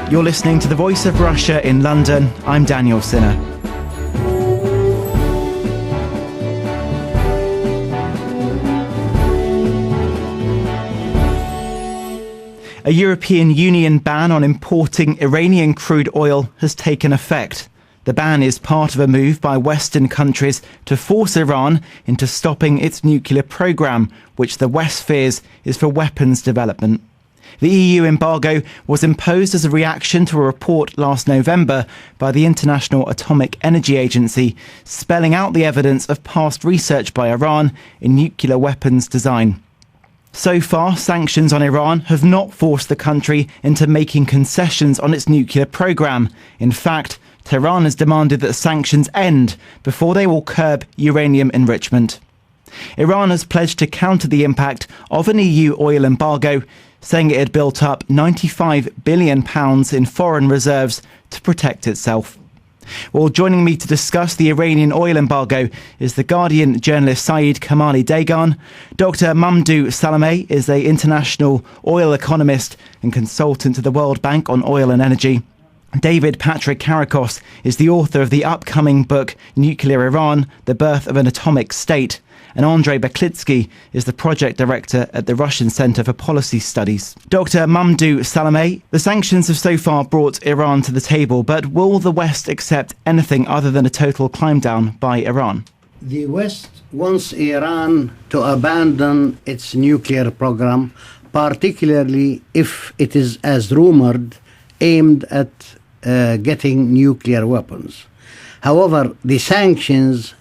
You're listening to The Voice of Russia in London. I'm Daniel Cinna. A European Union ban on importing Iranian crude oil has taken effect. The ban is part of a move by Western countries to force Iran into stopping its nuclear program, which the West fears is for weapons development. The EU embargo was imposed as a reaction to a report last November by the International Atomic Energy Agency, spelling out the evidence of past research by Iran in nuclear weapons design. So far, sanctions on Iran have not forced the country into making concessions on its nuclear program. In fact, Tehran has demanded that sanctions end before they will curb uranium enrichment. Iran has pledged to counter the impact of an EU oil embargo, saying it had built up £95 billion in foreign reserves to protect itself. Well, joining me to discuss the Iranian oil embargo is the Guardian journalist Saeed Kamali Dehghan. Dr. Mamdouh Salameh is an international oil economist and consultant to the World Bank on oil and energy. David Patrikarakos is the author of the upcoming book Nuclear Iran, The Birth of an Atomic State. And Andrey Baklitskiy is the project director at the Russian Center for Policy Studies. Dr. Mamdouh Salameh, the sanctions have so far brought Iran to the table, but will the West accept anything other than a total climb down by Iran? The West wants Iran to abandon its nuclear program, particularly if it is, as rumored, aimed at getting nuclear weapons. However, the sanctions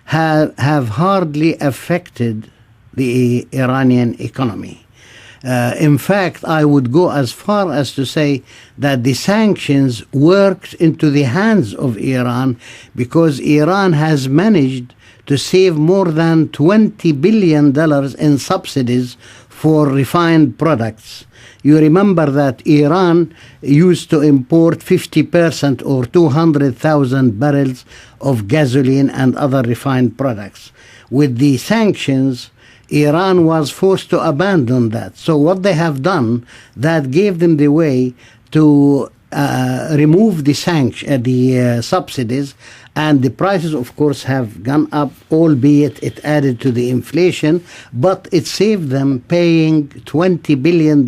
have hardly affected the Iranian economy. In fact, I would go as far as to say that the sanctions worked into the hands of Iran, because Iran has managed to save more than $20 billion in subsidies for refined products. You remember that Iran used to import 50% or 200,000 barrels of gasoline and other refined products. With the sanctions, Iran was forced to abandon that. So what they have done, that gave them the way to remove the subsidies, and the prices, of course, have gone up, albeit it added to the inflation, but it saved them paying $20 billion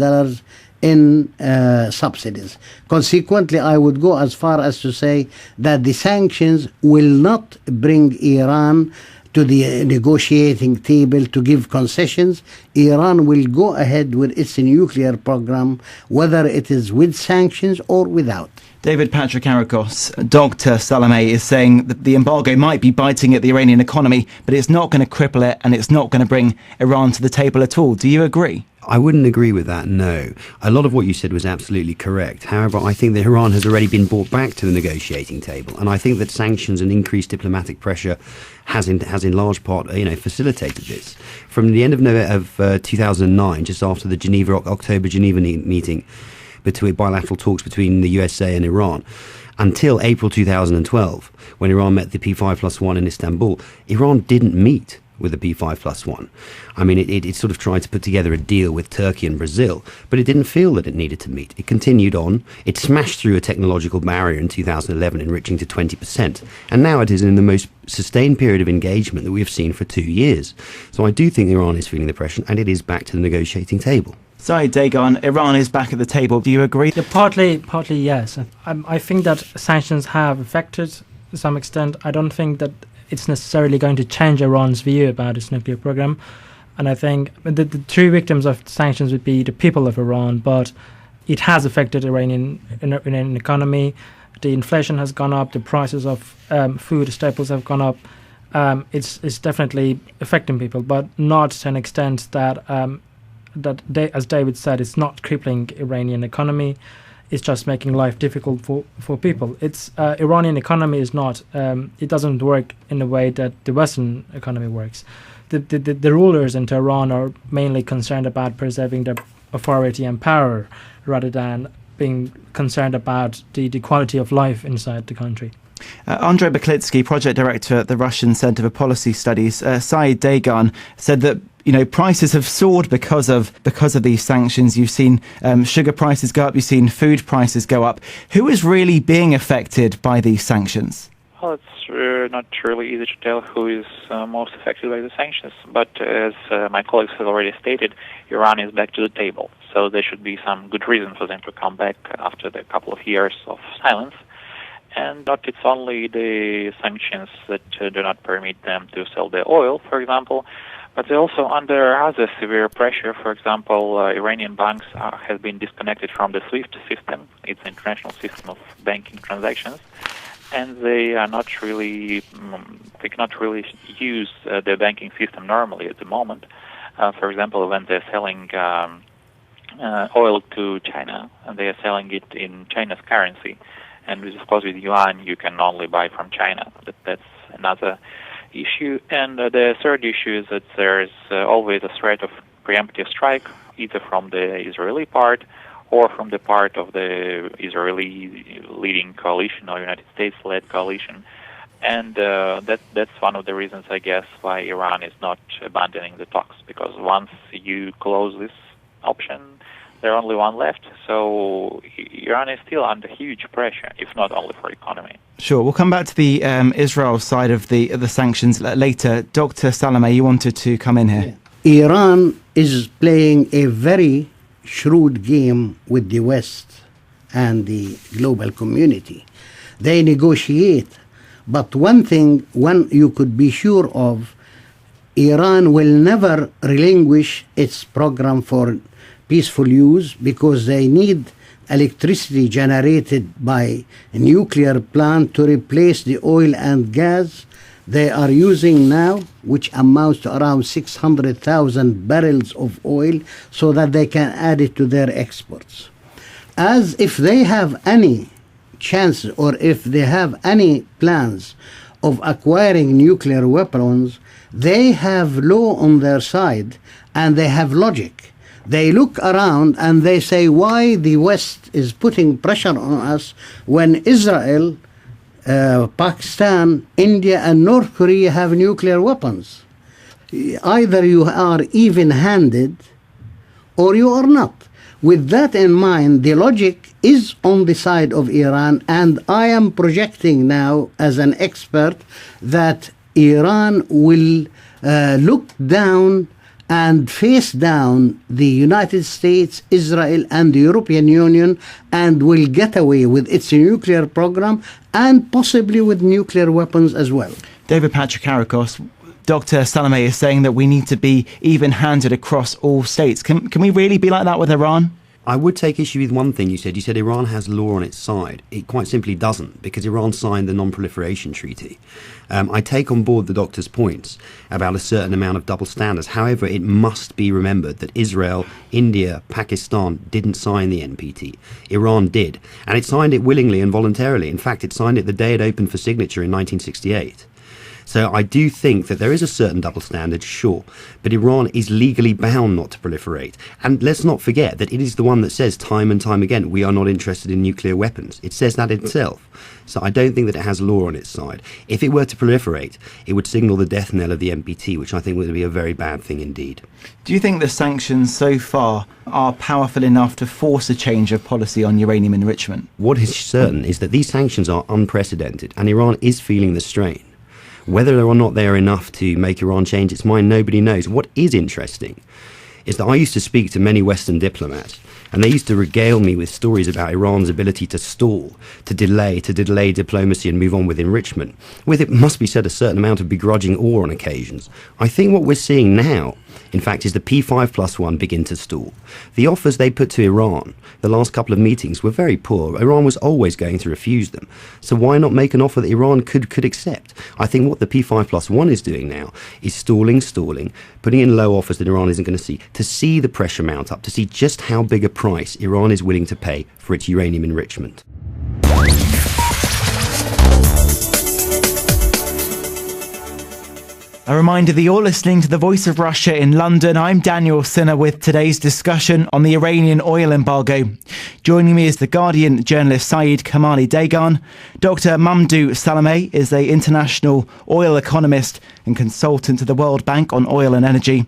in subsidies. Consequently, I would go as far as to say that the sanctions will not bring Iran to the negotiating table to give concessions. Iran will go ahead with its nuclear program, whether it is with sanctions or without. David Patrikarakos, Dr. Salameh is saying that the embargo might be biting at the Iranian economy, but it's not going to cripple it and it's not going to bring Iran to the table at all. Do you agree? I wouldn't agree with that, no. A lot of what you said was absolutely correct. However, I think that Iran has already been brought back to the negotiating table, and I think that sanctions and increased diplomatic pressure has in large part, facilitated this. From the end of 2009, just after the October Geneva meeting, between bilateral talks between the USA and Iran, until April 2012, when Iran met the P5+1 in Istanbul, Iran didn't meet with the P5+1. I mean, it sort of tried to put together a deal with Turkey and Brazil, but it didn't feel that it needed to meet. It continued on. It smashed through a technological barrier in 2011, enriching to 20%. And now it is in the most sustained period of engagement that we have seen for 2 years. So I do think Iran is feeling the pressure, and it is back to the negotiating table. Saeed Dehghan, Iran is back at the table. Do you agree? Yeah, partly yes. I think that sanctions have affected to some extent. I don't think that it's necessarily going to change Iran's view about its nuclear program. And I think the true victims of sanctions would be the people of Iran, but it has affected Iranian economy. The inflation has gone up, the prices of food staples have gone up. It's definitely affecting people, but not to an extent that, as David said, it's not crippling Iranian economy. It's just making life difficult for people. Iranian economy is not, it doesn't work in the way that the Western economy works. The rulers in Tehran are mainly concerned about preserving their authority and power rather than being concerned about the quality of life inside the country. Andrey Baklitskiy, project director at the Russian Center for Policy Studies, Saeed Dehghan, said that prices have soared because of these sanctions. You've seen sugar prices go up. You've seen food prices go up. Who is really being affected by these sanctions? Well, it's not really easy to tell who is most affected by the sanctions. But as my colleagues have already stated, Iran is back to the table. So there should be some good reason for them to come back after the couple of years of silence. And not it's only the sanctions that do not permit them to sell their oil, for example, but they're also under other severe pressure. For example, Iranian banks have been disconnected from the SWIFT system. It's an international system of banking transactions. And they are not really, they cannot really use their banking system normally at the moment. For example, when they're selling oil to China, and they are selling it in China's currency. And of course, with yuan, you can only buy from China. That's another issue. And the third issue is that there is always a threat of preemptive strike, either from the Israeli part or from the part of the Israeli leading coalition or United States-led coalition. And that's one of the reasons, I guess, why Iran is not abandoning the talks, because once you close this option, there's only one left. So Iran is still under huge pressure, if not only for economy. Sure. We'll come back to the Israel side of the sanctions later. Dr. Salameh, you wanted to come in here. Yeah. Iran is playing a very shrewd game with the West and the global community. They negotiate. But one thing you could be sure of, Iran will never relinquish its program for peaceful use, because they need electricity generated by a nuclear plant to replace the oil and gas they are using now, which amounts to around 600,000 barrels of oil, so that they can add it to their exports. As if they have any chance, or if they have any plans of acquiring nuclear weapons, they have law on their side and they have logic. They look around and they say, why the West is putting pressure on us when Israel, Pakistan, India and North Korea have nuclear weapons? Either you are even-handed or you are not. With that in mind, the logic is on the side of Iran, and I am projecting now as an expert that Iran will look down and face down the United States, Israel, and the European Union, and will get away with its nuclear program and possibly with nuclear weapons as well. David Patrikarakos, Dr. Salameh is saying that we need to be even-handed across all states. Can we really be like that with Iran? I would take issue with one thing you said. You said Iran has law on its side. It quite simply doesn't, because Iran signed the Non-Proliferation Treaty. I take on board the doctor's points about a certain amount of double standards. However, it must be remembered that Israel, India, Pakistan didn't sign the NPT. Iran did. And it signed it willingly and voluntarily. In fact, it signed it the day it opened for signature in 1968. So I do think that there is a certain double standard, sure, but Iran is legally bound not to proliferate. And let's not forget that it is the one that says time and time again, we are not interested in nuclear weapons. It says that itself. So I don't think that it has law on its side. If it were to proliferate, it would signal the death knell of the NPT, which I think would be a very bad thing indeed. Do you think the sanctions so far are powerful enough to force a change of policy on uranium enrichment? What is certain is that these sanctions are unprecedented, and Iran is feeling the strain. Whether or not they are enough to make Iran change its mind, nobody knows. What is interesting is that I used to speak to many Western diplomats, and they used to regale me with stories about Iran's ability to stall, to delay diplomacy and move on with enrichment, with, it must be said, a certain amount of begrudging awe on occasions. I think what we're seeing now, in fact, is the P5+1 begin to stall. The offers they put to Iran, the last couple of meetings, were very poor. Iran was always going to refuse them. So why not make an offer that Iran could accept? I think what the P5+1 is doing now is stalling, putting in low offers that Iran isn't going to see the pressure mount up, to see just how big a price Iran is willing to pay for its uranium enrichment. A reminder that you're listening to The Voice of Russia in London. I'm Daniel Cinna with today's discussion on the Iranian oil embargo. Joining me is The Guardian journalist Saeed Kamali Dehghan. Dr. Mamdouh Salameh is an international oil economist and consultant to the World Bank on oil and energy.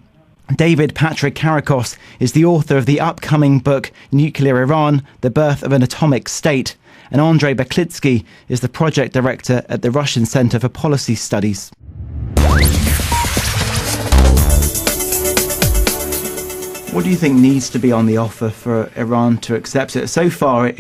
David Patrikarakos is the author of the upcoming book Nuclear Iran, The Birth of an Atomic State, and Andrey Baklitskiy is the project director at the Russian Center for Policy Studies. What do you think needs to be on the offer for Iran to accept it? So far,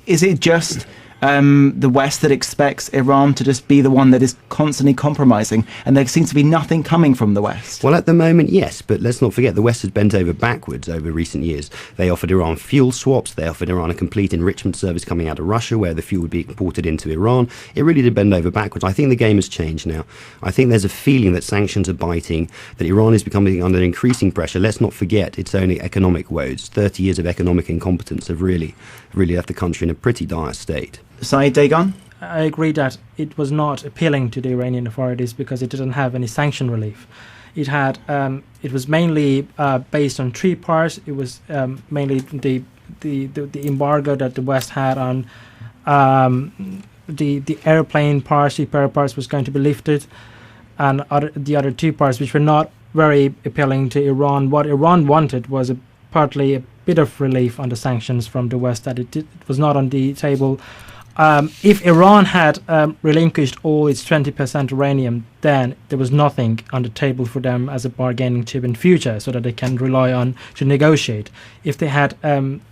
is it just the West that expects Iran to just be the one that is constantly compromising, and there seems to be nothing coming from the West? Well, at the moment, yes, but let's not forget the West has bent over backwards over recent years. They offered Iran fuel swaps, they offered Iran a complete enrichment service coming out of Russia where the fuel would be imported into Iran. It really did bend over backwards. I think the game has changed now. I think there's a feeling that sanctions are biting, that Iran is becoming under increasing pressure. Let's not forget its own economic woes. 30 years of economic incompetence have really left the country in a pretty dire state. Saeed Dehghan? I agree that it was not appealing to the Iranian authorities because it didn't have any sanction relief. It had, it was mainly based on three parts. It was mainly the embargo that the West had on the airplane parts, repair parts was going to be lifted, and the other two parts which were not very appealing to Iran. What Iran wanted was partly a bit of relief on the sanctions from the West, that it was not on the table. If Iran had relinquished all its 20% uranium, then there was nothing on the table for them as a bargaining chip in future, so that they can rely on to negotiate. If they had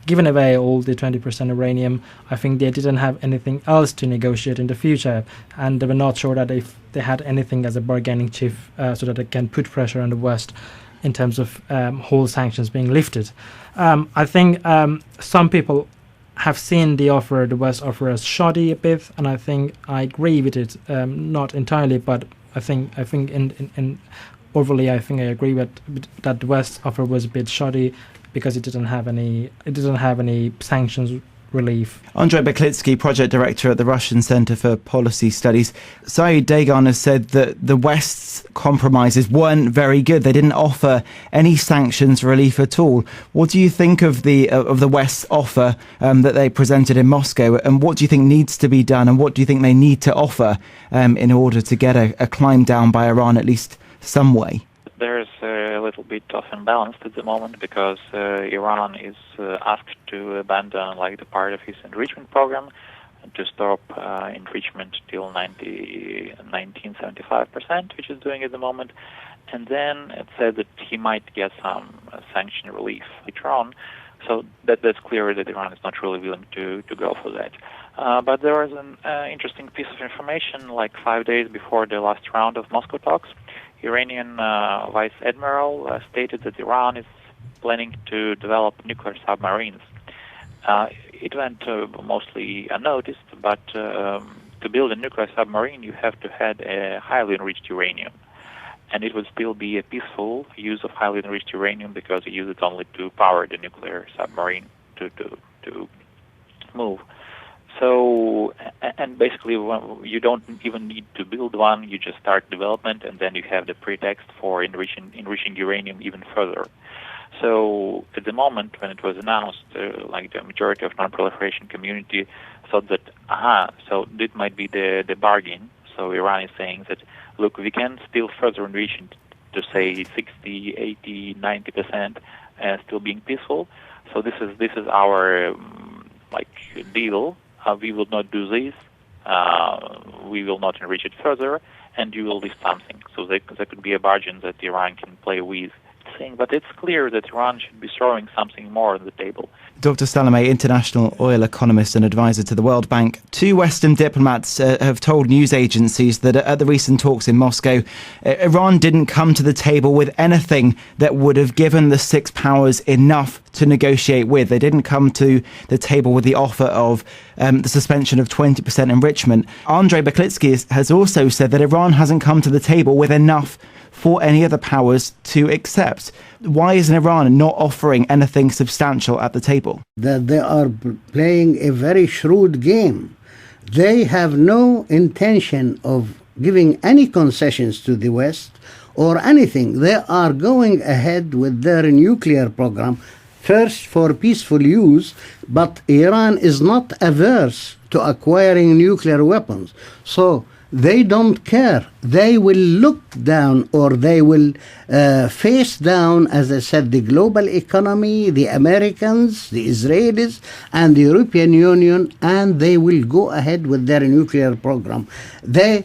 given away all the 20% uranium, I think they didn't have anything else to negotiate in the future, and they were not sure that if they had anything as a bargaining chip so that they can put pressure on the West in terms of whole sanctions being lifted. I think some people have seen the West offer as shoddy a bit, and I think I agree with it, not entirely, but I think in overly, I think I agree with that the West offer was a bit shoddy because it didn't have any sanctions relief. Andrey Baklitskiy, project director at the Russian Center for Policy Studies. Saeed Dehghan has said that the West's compromises weren't very good. They didn't offer any sanctions relief at all. What do you think of the West's offer that they presented in Moscow, and what do you think needs to be done, and what do you think they need to offer in order to get a climb down by Iran at least some way? There's a little bit of imbalance at the moment because Iran is asked to abandon the part of its enrichment program and to stop enrichment till 1975%, which is doing at the moment. And then it said that he might get some sanction relief later on. So that's clear that Iran is not really willing to go for that. But there was an interesting piece of information 5 days before the last round of Moscow talks. Iranian Vice Admiral stated that Iran is planning to develop nuclear submarines. It went mostly unnoticed, but to build a nuclear submarine, you have to have a highly enriched uranium. And it would still be a peaceful use of highly enriched uranium because you use it only to power the nuclear submarine to move. So, and basically you don't even need to build one, you just start development and then you have the pretext for enriching uranium even further. So at the moment when it was announced, the majority of non-proliferation community thought that, so this might be the bargain. So Iran is saying that, look, we can still further enrich it to say 60, 80, 90% still being peaceful. So this is our deal. We will not do this. We will not enrich it further, and you will leave something. So there could be a bargain that Iran can play with. But it's clear that Iran should be throwing something more on the table. Dr. Salameh, International Oil Economist and advisor to the World Bank. Two Western diplomats have told news agencies that at the recent talks in Moscow, Iran didn't come to the table with anything that would have given the six powers enough to negotiate with. They didn't come to the table with the offer of the suspension of 20% enrichment. Andrey Baklitskiy has also said that Iran hasn't come to the table with enough for any other powers to accept. Why isn't Iran not offering anything substantial at the table? That they are playing a very shrewd game. They have no intention of giving any concessions to the West or anything. They are going ahead with their nuclear program, first for peaceful use, but Iran is not averse to acquiring nuclear weapons. So they don't care. They will look down, or they will face down, as I said, the global economy, the Americans, the Israelis, and the European Union, and they will go ahead with their nuclear program. The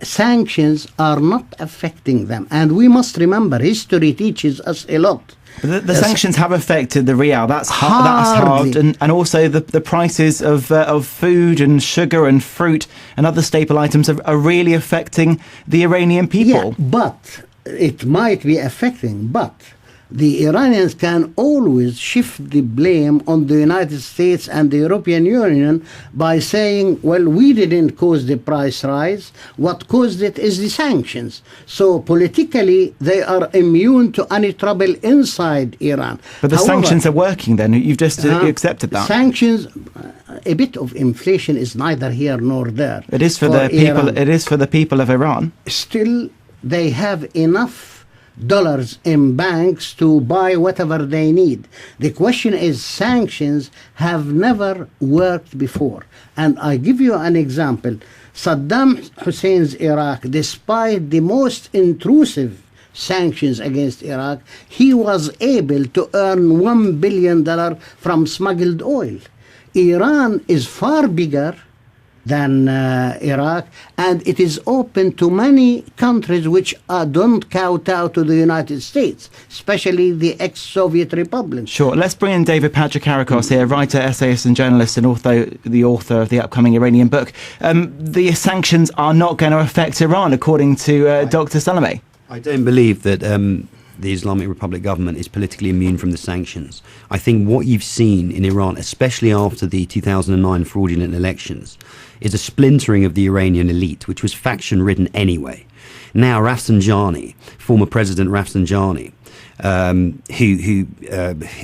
sanctions are not affecting them. And we must remember, history teaches us a lot. But the sanctions have affected the rial. That's hard, and also the prices of food and sugar and fruit and other staple items are really affecting the Iranian people. Yeah, but it might be affecting, but the Iranians can always shift the blame on the United States and the European Union by saying, well, we didn't cause the price rise. What caused it is the sanctions. So politically, they are immune to any trouble inside Iran. But the sanctions are working then. You've just accepted that. Sanctions, a bit of inflation is neither here nor there. It is for the people. It is for the people of Iran. Still, they have enough dollars in banks to buy whatever they need. The question is, sanctions have never worked before. And I give you an example. Saddam Hussein's Iraq, despite the most intrusive sanctions against Iraq, he was able to earn $1 billion from smuggled oil. Iran is far bigger than Iraq, and it is open to many countries which don't kowtow to the United States, especially the ex-Soviet republics. Sure. Let's bring in David Patrikarakos here, writer, essayist and journalist, and the author of the upcoming Iranian book. The sanctions are not going to affect Iran, according to Dr. Salameh. I don't believe that the Islamic Republic government is politically immune from the sanctions. I think what you've seen in Iran, especially after the 2009 fraudulent elections, is a splintering of the Iranian elite, which was faction-ridden anyway. Now, Rafsanjani, former President Rafsanjani, who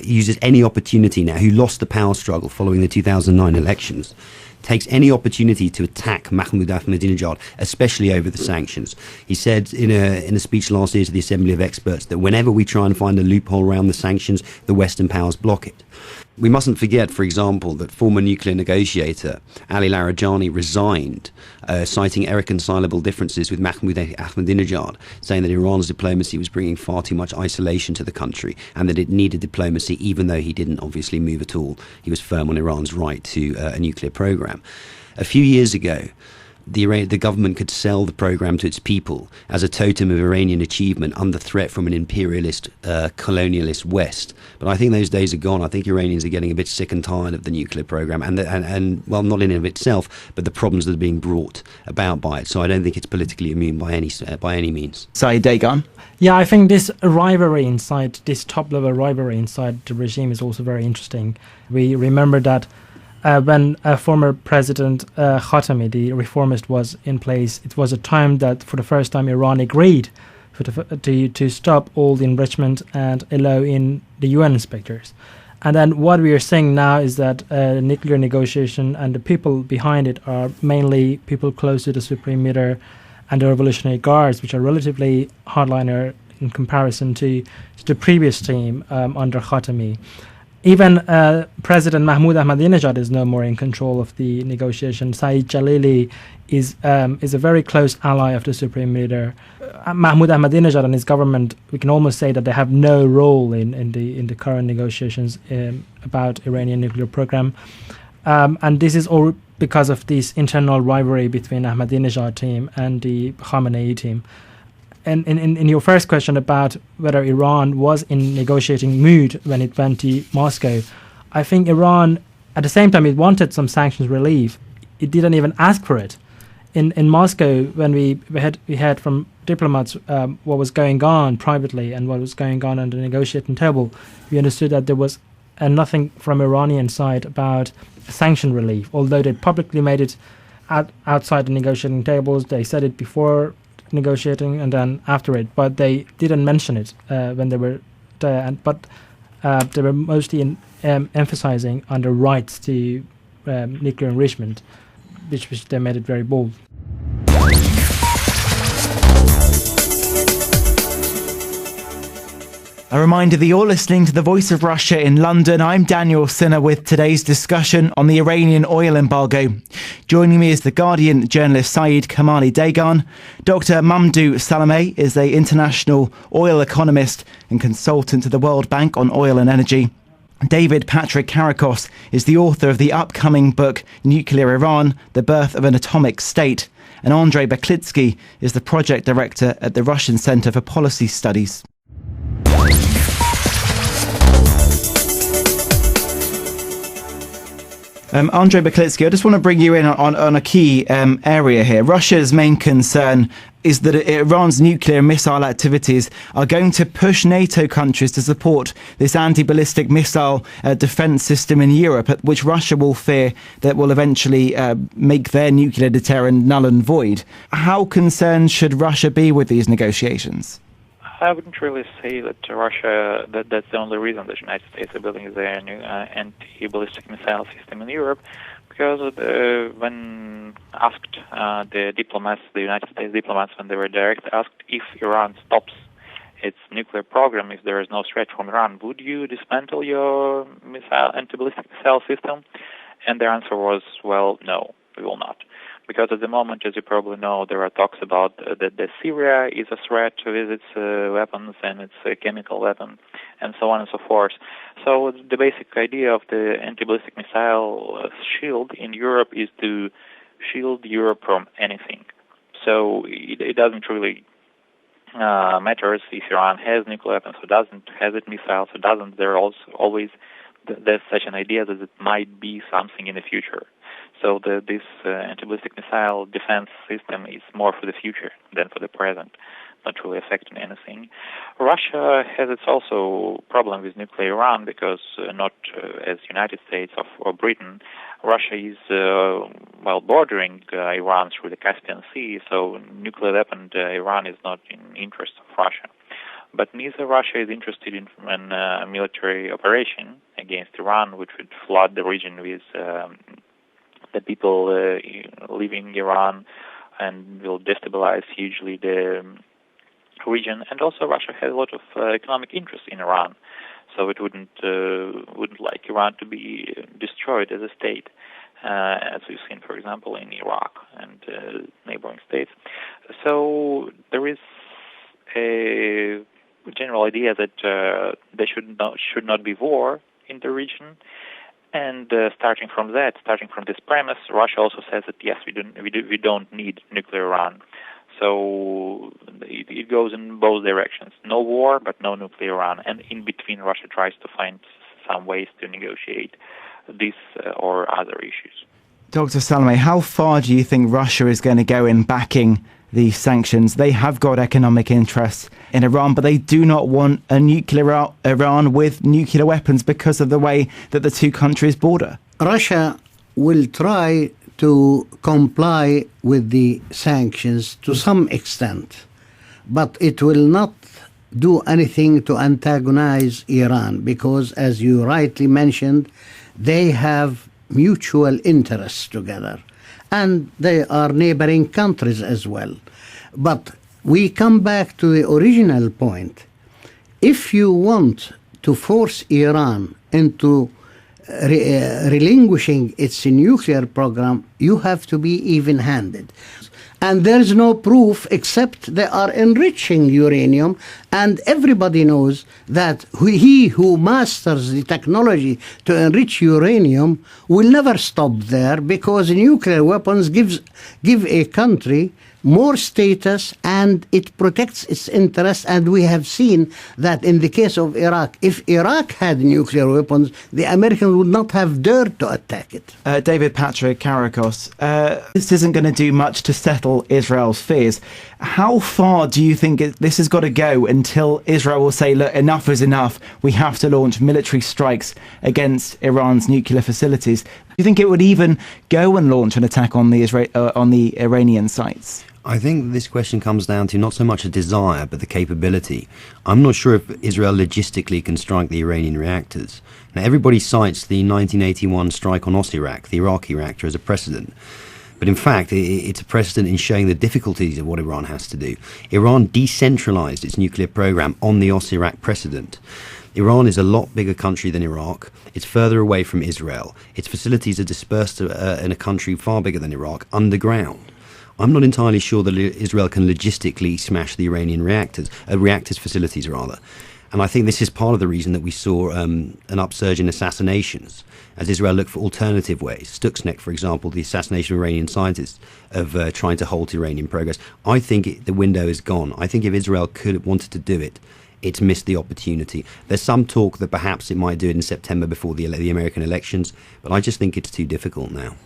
uses any opportunity now, who lost the power struggle following the 2009 elections, takes any opportunity to attack Mahmoud Ahmadinejad, especially over the sanctions. He said in a speech last year to the Assembly of Experts that whenever we try and find a loophole around the sanctions, the Western powers block it. We mustn't forget, for example, that former nuclear negotiator Ali Larijani resigned, citing irreconcilable differences with Mahmoud Ahmadinejad, saying that Iran's diplomacy was bringing far too much isolation to the country and that it needed diplomacy, even though he didn't obviously move at all. He was firm on Iran's right to a nuclear program. A few years ago, the government could sell the program to its people as a totem of Iranian achievement under threat from an imperialist, colonialist West. But I think those days are gone. I think Iranians are getting a bit sick and tired of the nuclear program, and well, not in and of itself, but the problems that are being brought about by it. So I don't think it's politically immune by any means. Saeed Dehghan. Yeah, I think this rivalry inside, this top-level rivalry inside the regime is also very interesting. We remember that when former President Khatami, the reformist, was in place, it was a time that for the first time Iran agreed to stop all the enrichment and allow in the UN inspectors. And then what we are seeing now is that nuclear negotiation and the people behind it are mainly people close to the Supreme Leader and the Revolutionary Guards, which are relatively hardliner in comparison to the previous team under Khatami. Even President Mahmoud Ahmadinejad is no more in control of the negotiation. Saeed Jalili is a very close ally of the Supreme Leader. Mahmoud Ahmadinejad and his government, we can almost say that they have no role in the current negotiations about Iranian nuclear program. And this is all because of this internal rivalry between Ahmadinejad team and the Khamenei team. And in your first question about whether Iran was in negotiating mood when it went to Moscow, I think Iran, at the same time it wanted some sanctions relief, it didn't even ask for it. In Moscow, when we heard from diplomats what was going on privately and what was going on the negotiating table, we understood that there was nothing from Iranian side about sanction relief, although they publicly made it outside the negotiating tables. They said it before negotiating and then after it, but they didn't mention it when they were there. But they were mostly emphasizing on the rights to nuclear enrichment, which they made it very bold. A reminder that you're listening to The Voice of Russia in London. I'm Daniel Cinna with today's discussion on the Iranian oil embargo. Joining me is The Guardian journalist Saeed Kamali Dehghan. Dr. Mamdouh Salameh is an international oil economist and consultant to the World Bank on oil and energy. David Patrikarakos is the author of the upcoming book Nuclear Iran, The Birth of an Atomic State. And Andrey Baklitskiy is the project director at the Russian Center for Policy Studies. Andrey Baklitskiy, I just want to bring you in on a key area here. Russia's main concern is that Iran's nuclear and missile activities are going to push NATO countries to support this anti-ballistic missile defence system in Europe, which Russia will fear that will eventually make their nuclear deterrent null and void. How concerned should Russia be with these negotiations? I wouldn't really say that Russia, that's the only reason that the United States are building their new anti-ballistic missile system in Europe, because when asked, the United States diplomats, when they were directly asked if Iran stops its nuclear program, if there is no threat from Iran, would you dismantle your anti-ballistic missile system? And their answer was, well, no, we will not. Because at the moment, as you probably know, there are talks about that Syria is a threat with its weapons and its chemical weapon, and so on and so forth. So the basic idea of the anti-ballistic missile shield in Europe is to shield Europe from anything. So it doesn't really matter if Iran has nuclear weapons or doesn't, has it missiles or doesn't. There's such an idea that it might be something in the future. So this anti-ballistic missile defense system is more for the future than for the present, not really affecting anything. Russia has its also problem with nuclear Iran because not as United States or Britain, Russia is bordering Iran through the Caspian Sea, so nuclear weapon Iran is not in interest of Russia. But neither Russia is interested in a military operation against Iran, which would flood the region with the people living in Iran and will destabilize hugely the region. And also Russia has a lot of economic interest in Iran, so it wouldn't like Iran to be destroyed as a state, as we've seen, for example, in Iraq and neighboring states. So there is a general idea that there should not be war in the region. And starting from this premise, Russia also says that yes, we don't need nuclear Iran. So it goes in both directions: no war, but no nuclear Iran. And in between, Russia tries to find some ways to negotiate this or other issues. Dr. Salameh, how far do you think Russia is going to go in backing these sanctions? They have got economic interests in Iran, but they do not want a nuclear Iran with nuclear weapons because of the way that the two countries border. Russia will try to comply with the sanctions to some extent, but it will not do anything to antagonize Iran because, as you rightly mentioned, they have mutual interests together. And they are neighboring countries as well. But we come back to the original point. If you want to force Iran into relinquishing its nuclear program, you have to be even-handed. And there's no proof except they are enriching uranium, and everybody knows that he who masters the technology to enrich uranium will never stop there, because nuclear weapons give a country more status and it protects its interests. And we have seen that in the case of Iraq, if Iraq had nuclear weapons, the Americans would not have dared to attack it. David Patrikarakos, this isn't going to do much to settle Israel's fears. How far do you think this has got to go until Israel will say, look, enough is enough, we have to launch military strikes against Iran's nuclear facilities? Do you think it would even go and launch an attack on the Iranian sites? I think this question comes down to not so much a desire, but the capability. I'm not sure if Israel logistically can strike the Iranian reactors. Now, everybody cites the 1981 strike on Osirak, the Iraqi reactor, as a precedent. But But in fact, it's a precedent in showing the difficulties of what Iran has to do. Iran decentralized its nuclear program on the Iraq precedent. Iran is a lot bigger country than Iraq. It's further away from Israel. Its facilities are dispersed in a country far bigger than Iraq, underground. I'm not entirely sure that Israel can logistically smash the Iranian reactors facilities rather. And I think this is part of the reason that we saw an upsurge in assassinations as Israel looked for alternative ways. Stuxnet, for example, the assassination of Iranian scientists, of trying to halt Iranian progress. I think the window is gone. I think if Israel wanted to do it, it's missed the opportunity. There's some talk that perhaps it might do it in September before the American elections, but I just think it's too difficult now.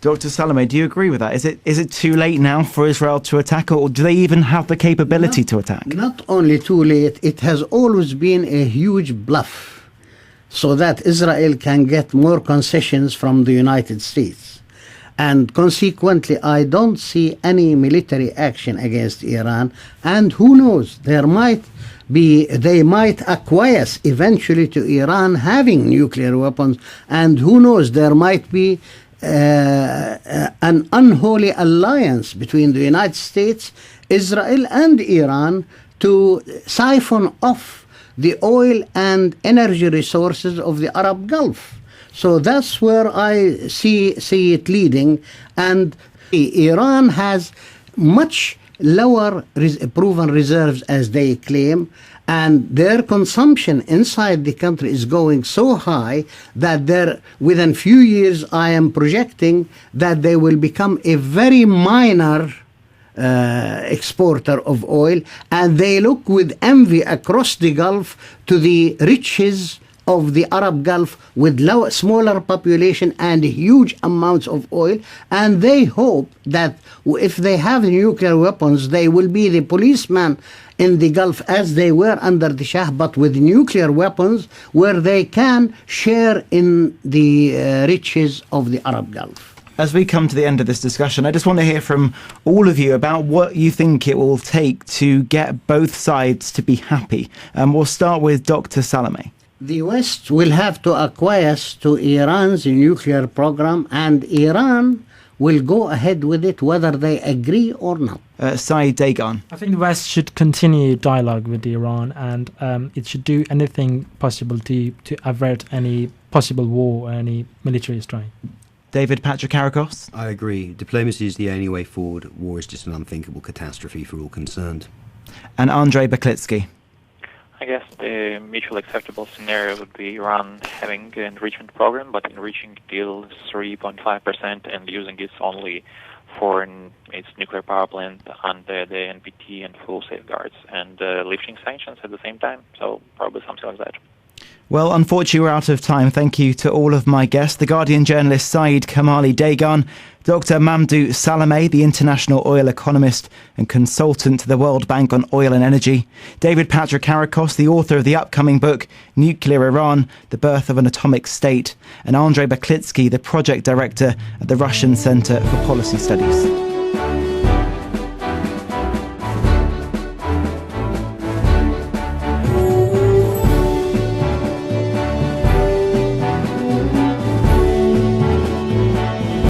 Dr. Salameh, do you agree with that? Is it too late now for Israel to attack, or do they even have the capability to attack? Not only too late, it has always been a huge bluff so that Israel can get more concessions from the United States. And consequently, I don't see any military action against Iran. And who knows, they might acquiesce eventually to Iran having nuclear weapons. And who knows, there might be an unholy alliance between the United States, Israel, and Iran to siphon off the oil and energy resources of the Arab Gulf. So that's where I see it leading. And Iran has much lower proven reserves as they claim, and their consumption inside the country is going so high that within few years I am projecting that they will become a very minor exporter of oil, and they look with envy across the Gulf to the riches of the Arab Gulf with smaller population and huge amounts of oil, and they hope that if they have nuclear weapons, they will be the policeman in the Gulf as they were under the Shah, but with nuclear weapons where they can share in the riches of the Arab Gulf. As we come to the end of this discussion, I just want to hear from all of you about what you think it will take to get both sides to be happy. We'll start with Dr. Salameh. The West will have to acquiesce to Iran's nuclear program, and Iran will go ahead with it whether they agree or not. Saeed Dehghan. I think the West should continue dialogue with Iran, and it should do anything possible to avert any possible war or any military strike. David Patrikarakos. I agree. Diplomacy is the only way forward. War is just an unthinkable catastrophe for all concerned. And Andrey Baklitskiy. I guess the mutually acceptable scenario would be Iran having an enrichment program, but enriching till 3.5% and using it only for its nuclear power plant under the NPT and full safeguards, and lifting sanctions at the same time. So probably something like that. Well, unfortunately, we're out of time. Thank you to all of my guests. The Guardian journalist Saeed Kamali Dehghan, Dr. Mamdouh Salameh, the International Oil Economist and Consultant to the World Bank on Oil and Energy, David Patrikarakos, the author of the upcoming book Nuclear Iran, The Birth of an Atomic State, and Andrey Baklitskiy, the project director at the Russian Center for Policy Studies.